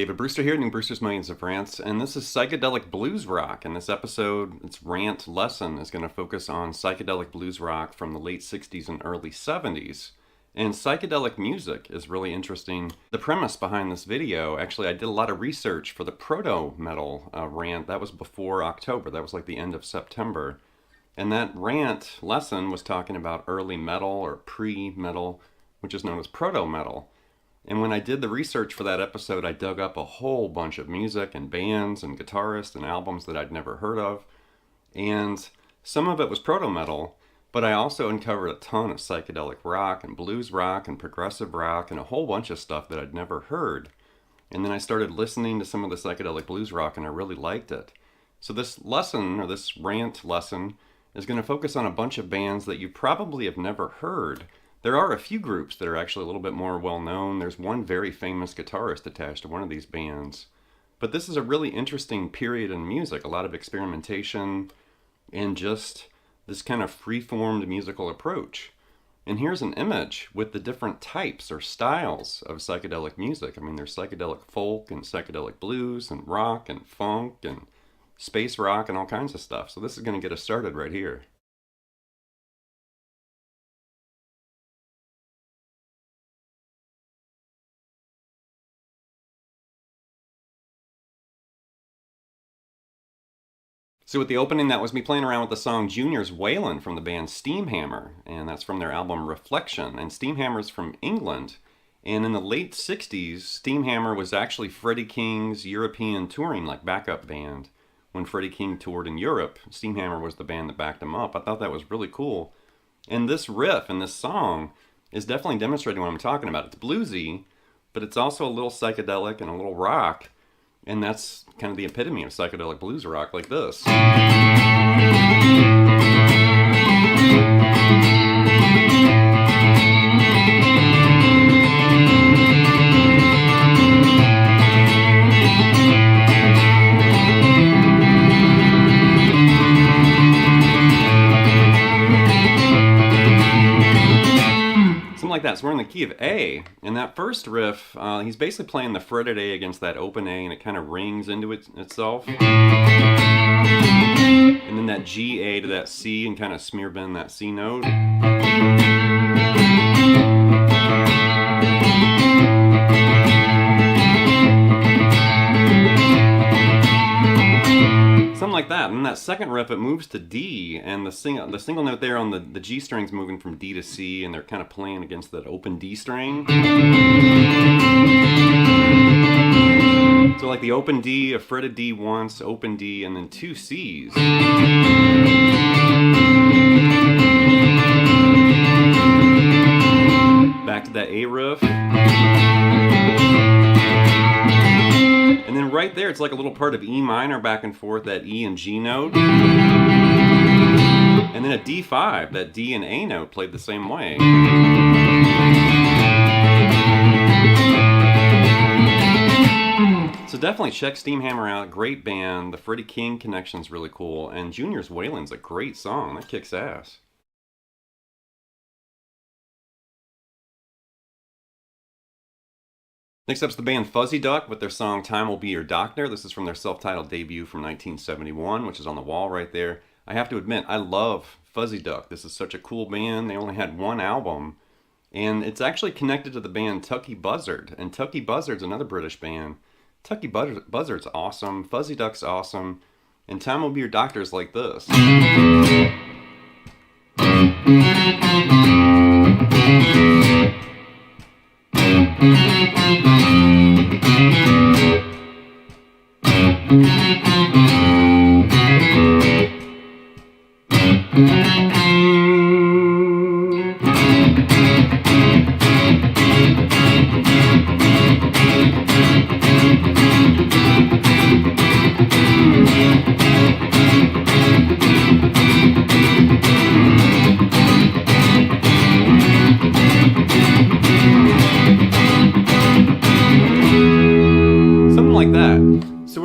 David Brewster here, doing Brewster's Millions of Rants, and this is Psychedelic Blues Rock. In this episode, its Rant lesson is going to focus on psychedelic blues rock from the late 60s and early 70s. And psychedelic music is really interesting. The premise behind this video, actually I did a lot of research for the Proto Metal rant. That was before October, that was like the end of September. And that rant lesson was talking about early metal or pre-metal, which is known as Proto Metal. And when I did the research for that episode, I dug up a whole bunch of music and bands and guitarists and albums that I'd never heard of. And some of it was Proto Metal, but I also uncovered a ton of psychedelic rock and blues rock and progressive rock and a whole bunch of stuff that I'd never heard. And then I started listening to some of the psychedelic blues rock and I really liked it. So this lesson, or this rant lesson, is going to focus on a bunch of bands that you probably have never heard. There are a few groups that are actually a little bit more well known. There's one very famous guitarist attached to one of these bands. But this is a really interesting period in music, a lot of experimentation and just this kind of free-formed musical approach. And here's an image with the different types or styles of psychedelic music. I mean, there's psychedelic folk and psychedelic blues and rock and funk and space rock and all kinds of stuff. So this is going to get us started right here. So with the opening, that was me playing around with the song Junior's Wailing from the band Steamhammer, and that's from their album Reflection. And Steamhammer's from England, and in the late 60s, Steamhammer was actually Freddie King's European touring like backup band. When Freddie King toured in Europe, Steamhammer was the band that backed him up. I thought that was really cool. And this riff and this song is definitely demonstrating what I'm talking about. It's bluesy, but it's also a little psychedelic and a little rock. And that's kind of the epitome of psychedelic blues rock, like this. Like that. So we're in the key of A, and that first riff, he's basically playing the fretted A against that open A, and it kind of rings into itself. And then that G A to that C, and kind of smear bend that C note. Something like that. And then that second riff, it moves to D, and the single note there on the G string's moving from D to C, and they're kind of playing against that open D string. So like the open D, a fretted D once, open D, and then two Cs. Back to that A riff. And then right there, it's like a little part of E minor back and forth, that E and G note. And then a D5, that D and A note played the same way. So definitely check Steamhammer out, great band. The Freddie King connection's really cool. And Junior's Wailing's a great song, that kicks ass. Next up is the band Fuzzy Duck with their song Time Will Be Your Doctor. This is from their self-titled debut from 1971, which is on the wall right there. I have to admit, I love Fuzzy Duck. This is such a cool band. They only had one album, and it's actually connected to the band Tucky Buzzard. And Tucky Buzzard's another British band. Tucky Buzzard's awesome, Fuzzy Duck's awesome, and Time Will Be Your Doctor is like this.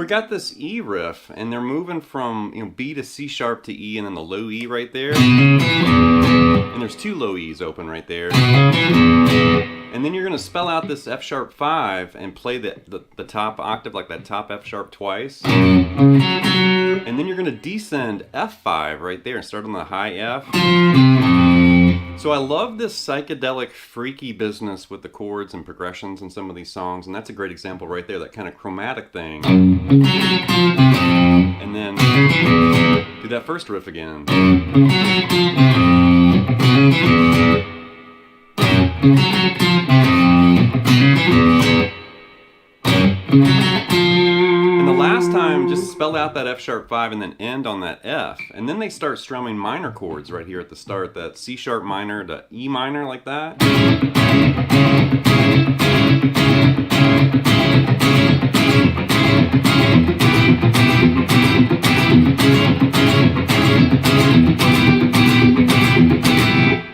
got this E riff, and they're moving from, you know, B to C sharp to E, and then the low E right there. And there's two low E's open right there. And then you're going to spell out this F sharp 5 and play the top octave, like that top F sharp twice. And then you're going to descend F5 right there and start on the high F. So I love this psychedelic freaky business with the chords and progressions in some of these songs, and that's a great example right there, that kind of chromatic thing. And then do that first riff again. And the last time, just spell out that F sharp 5 and then end on that F. And then they start strumming minor chords right here at the start, that C sharp minor to E minor, like that.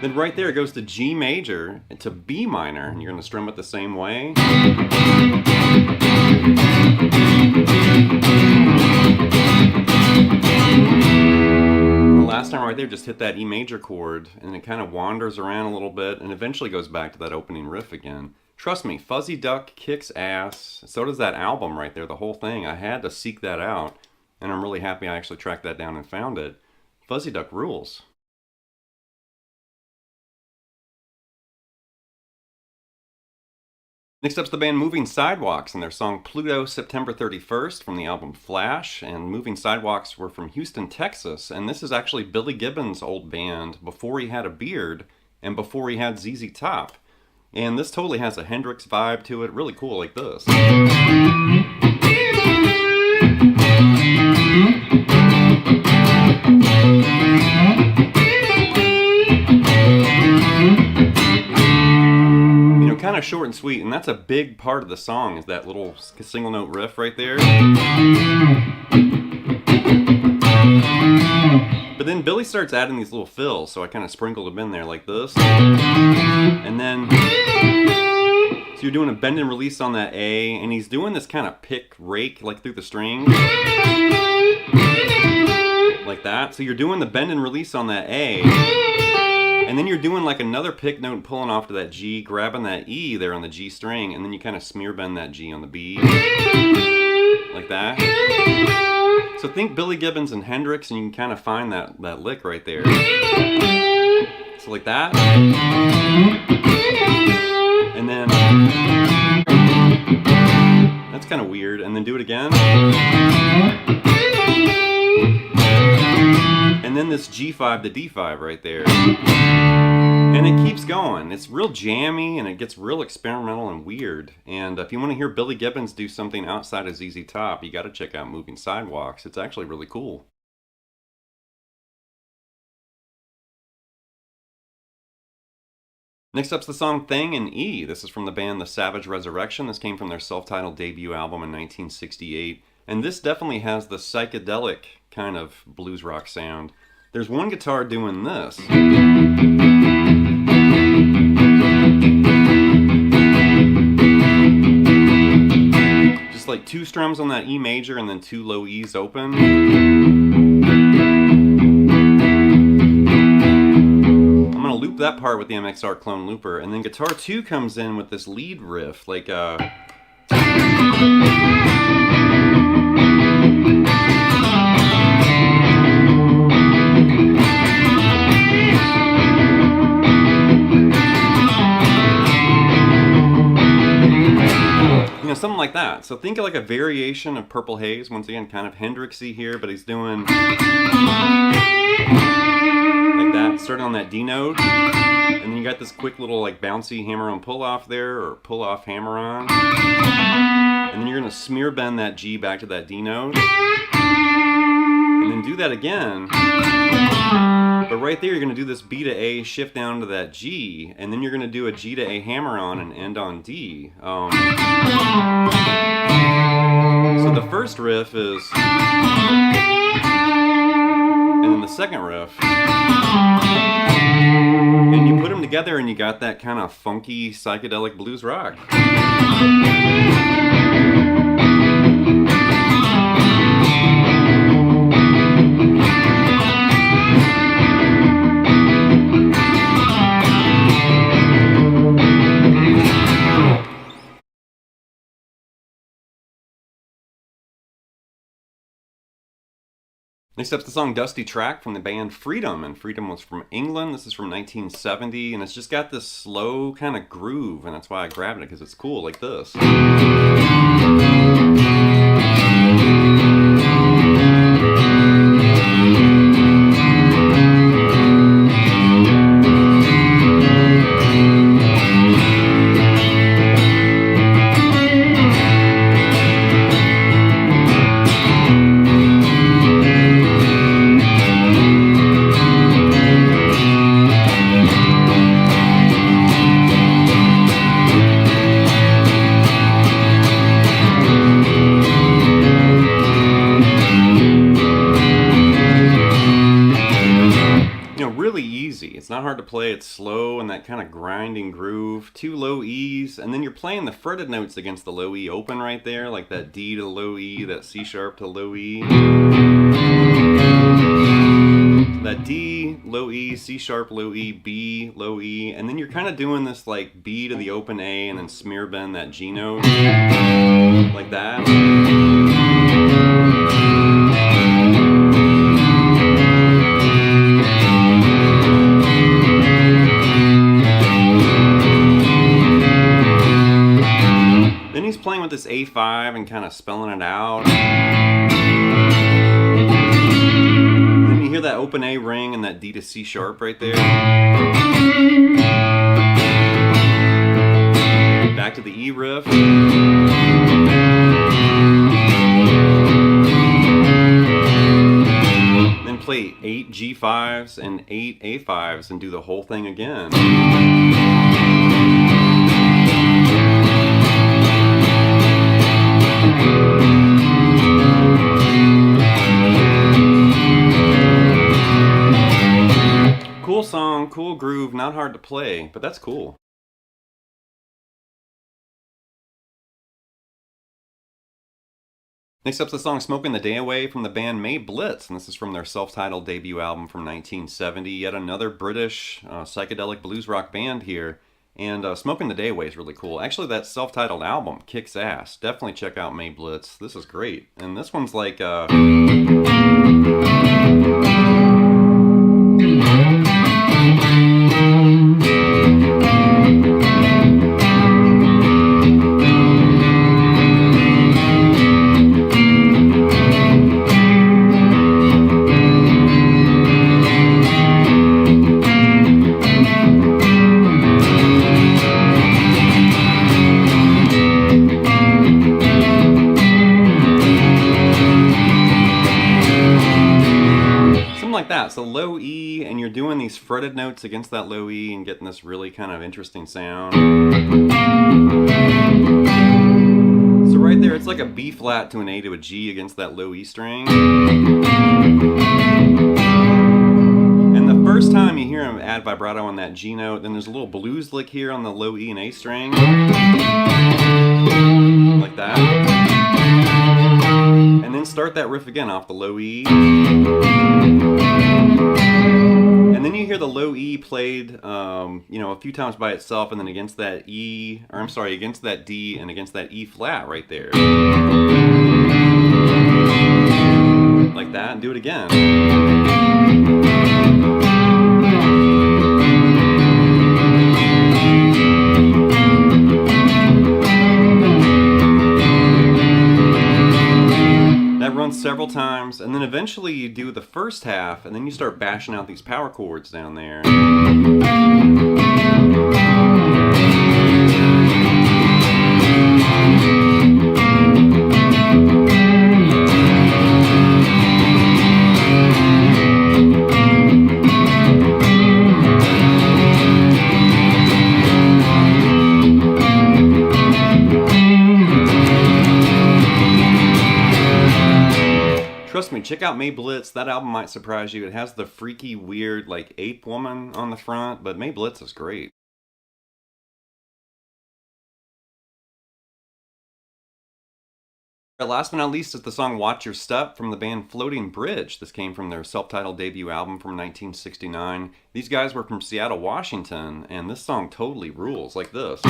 Then right there it goes to G major to B minor, and you're going to strum it the same way. The last time right there, just hit that E major chord, and it kind of wanders around a little bit, and eventually goes back to that opening riff again. Trust me, Fuzzy Duck kicks ass. So does that album right there, the whole thing. I had to seek that out, and I'm really happy I actually tracked that down and found it. Fuzzy Duck rules. Next up's the band Moving Sidewalks and their song Pluto September 31st from the album Flash. And Moving Sidewalks were from Houston, Texas, and this is actually Billy Gibbons' old band before he had a beard and before he had ZZ Top. And this totally has a Hendrix vibe to it, really cool, like this. Kind of short and sweet, and that's a big part of the song, is that little single note riff right there. But then Billy starts adding these little fills, so I kind of sprinkled them in there like this. And then, so you're doing a bend and release on that A, and he's doing this kind of pick rake like through the strings. Like that. So you're doing the bend and release on that A. And then you're doing like another pick note and pulling off to that G, grabbing that E there on the G string, and then you kind of smear bend that G on the B. Like that. So think Billy Gibbons and Hendrix, and you can kind of find that lick right there. So like that. And then that's kind of weird. And then do it again. And then this G5 to D5 right there. And it keeps going. It's real jammy, and it gets real experimental and weird. And if you want to hear Billy Gibbons do something outside of ZZ Top, you got to check out Moving Sidewalks. It's actually really cool. Next up's the song Thing in E. This is from the band The Savage Resurrection. This came from their self-titled debut album in 1968. And this definitely has the psychedelic kind of blues rock sound. There's one guitar doing this. Just like two strums on that E major and then two low E's open. I'm going to loop that part with the MXR clone looper, and then guitar 2 comes in with this lead riff, like something like that. So think of like a variation of Purple Haze. Once again, kind of Hendrixy here, but he's doing like that, starting on that D note, and then you got this quick little like bouncy hammer-on pull-off there, or pull-off hammer-on, and then you're gonna smear bend that G back to that D note, and then do that again. But right there, you're going to do this B to A, shift down to that G, and then you're going to do a G to A hammer-on and end on D. So the first riff is, and then the second riff, and you put them together and you got that kind of funky psychedelic blues rock. Next up's the song Dusty Track from the band Freedom, and Freedom was from England. This is from 1970, and it's just got this slow kind of groove, and that's why I grabbed it, because it's cool, like this. Really easy. It's not hard to play. It's slow and that kind of grinding groove. 2 low E's, and then you're playing the fretted notes against the low E open right there, like that D to the low E, that C sharp to low E. That D, low E, C sharp, low E, B, low E, and then you're kind of doing this like B to the open A and then smear bend that G note, like that. Playing with this A5 and kind of spelling it out. And then you hear that open A ring and that D to C sharp right there. Back to the E riff. Then play 8 G5s and 8 A5s and do the whole thing again. Cool song, cool groove, not hard to play, but that's cool. Next up's the song Smoking the Day Away from the band Blitz, and this is from their self-titled debut album from 1970. Yet another British psychedelic blues rock band here. And Smoking the Day Away is really cool. Actually, that self-titled album kicks ass. Definitely check out Blitz. This is great. And this one's like... like that. So low E, and you're doing these fretted notes against that low E and getting this really kind of interesting sound. So right there, it's like a B flat to an A to a G against that low E string. And the first time you hear him add vibrato on that G note, then there's a little blues lick here on the low E and A string. Like that. And then start that riff again off the low E. And then you hear the low E played, you know, a few times by itself, and then against that E, or I'm sorry, against that D and against that E flat right there. Like that, and do it again. Runs several times, and then eventually you do the first half, and then you start bashing out these power chords down there. Trust me, check out Blitz. That album might surprise you. It has the freaky, weird, like, ape woman on the front, but Blitz is great. Last but not least is the song Watch Your Step from the band Floating Bridge. This came from their self-titled debut album from 1969. These guys were from Seattle, Washington, and this song totally rules, like this.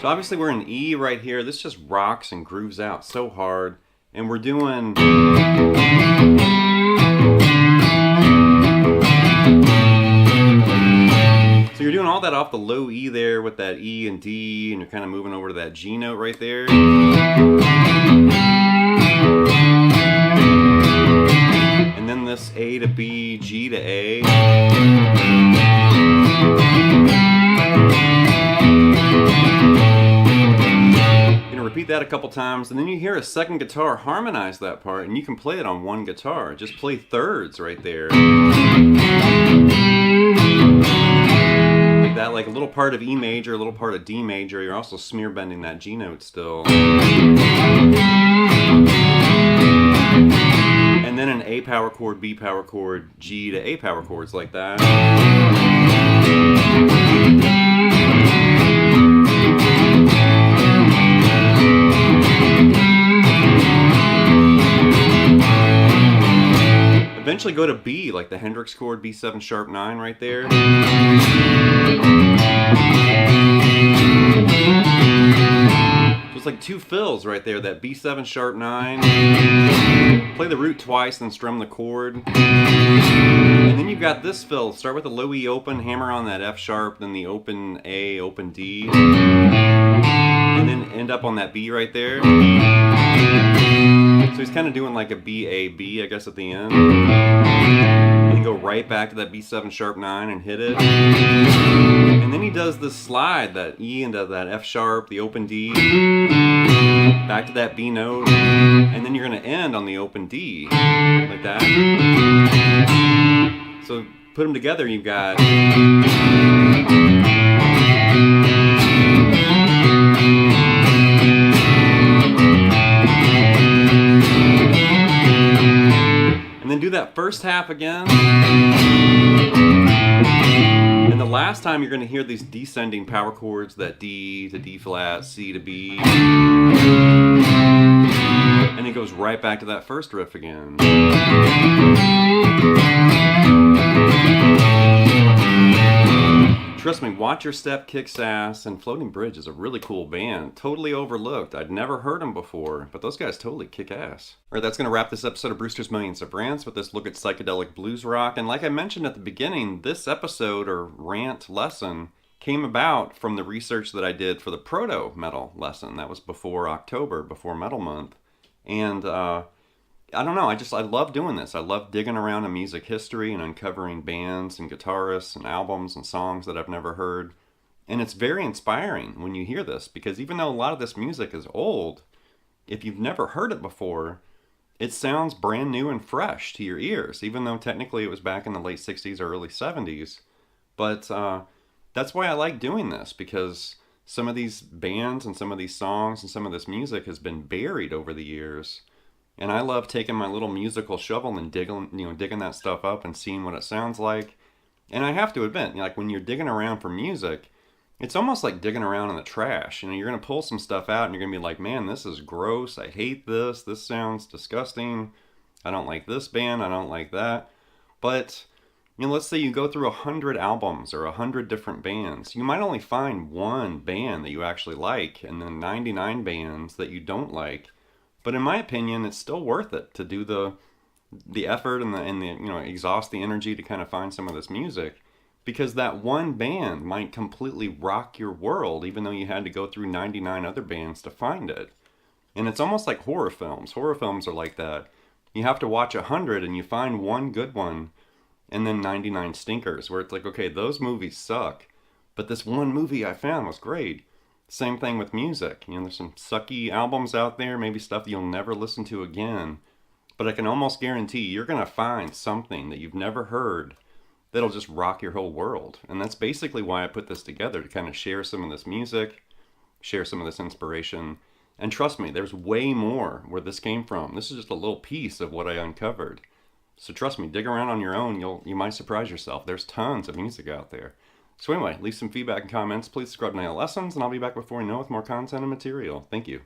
So obviously we're in E right here. This just rocks and grooves out so hard. And we're doing... So you're doing all that off the low E there with that E and D, and you're kind of moving over to that G note right there. And then this A to B, G to A. Repeat that a couple times, and then you hear a second guitar harmonize that part, and you can play it on one guitar. Just play thirds right there. Like that, like a little part of E major, a little part of D major. You're also smear bending that G note still. And then an A power chord, B power chord, G to A power chords like that. Eventually go to B, like the Hendrix chord, B7 sharp 9 right there. So it's like two fills right there, that B7 sharp 9. Play the root twice, then strum the chord. And then you've got this fill. Start with the low E open, hammer on that F sharp, then the open A, open D. And then end up on that B right there. So he's kind of doing like a B, A, B, I guess, at the end. And then go right back to that B7 sharp 9 and hit it. And then he does this slide, that E into that F sharp, the open D, back to that B note, and then you're going to end on the open D, like that. So put them together, you've got... And then do that first half again. And the last time you're going to hear these descending power chords, that D to D flat, C to B. And it goes right back to that first riff again. Trust me, Watch Your Step kicks ass, and Floating Bridge is a really cool band. Totally overlooked. I'd never heard them before, but those guys totally kick ass. Alright, that's going to wrap this episode of Brewster's Millions of Rants with this look at psychedelic blues rock. And like I mentioned at the beginning, this episode, or rant lesson, came about from the research that I did for the Proto Metal lesson. That was before October, before Metal Month. And I don't know, I love doing this. I love digging around in music history and uncovering bands and guitarists and albums and songs that I've never heard. And it's very inspiring when you hear this, because even though a lot of this music is old, if you've never heard it before, it sounds brand new and fresh to your ears, even though technically it was back in the late 60s or early 70s. But that's why I like doing this, because some of these bands and some of these songs and some of this music has been buried over the years. And I love taking my little musical shovel and digging that stuff up and seeing what it sounds like. And I have to admit, like when you're digging around for music, it's almost like digging around in the trash. You know, you're going to pull some stuff out and you're going to be like, man, this is gross. I hate this. This sounds disgusting. I don't like this band. I don't like that. But, you know, let's say you go through 100 albums or 100 different bands. You might only find one band that you actually like, and then 99 bands that you don't like. But in my opinion, it's still worth it to do the effort and the you know, exhaust the energy to kind of find some of this music, because that one band might completely rock your world, even though you had to go through 99 other bands to find it. And it's almost like horror films. Horror films are like that. You have to watch 100 and you find one good one and then 99 stinkers, where it's like, okay, those movies suck, but this one movie I found was great. Same thing with music. You know, there's some sucky albums out there, maybe stuff that you'll never listen to again, but I can almost guarantee you're going to find something that you've never heard that'll just rock your whole world. And that's basically why I put this together, to kind of share some of this music, share some of this inspiration. And trust me, there's way more where this came from. This is just a little piece of what I uncovered. So trust me, dig around on your own. You might surprise yourself. There's tons of music out there. So anyway, leave some feedback and comments. Please subscribe to Nail Lessons, and I'll be back before you know with more content and material. Thank you.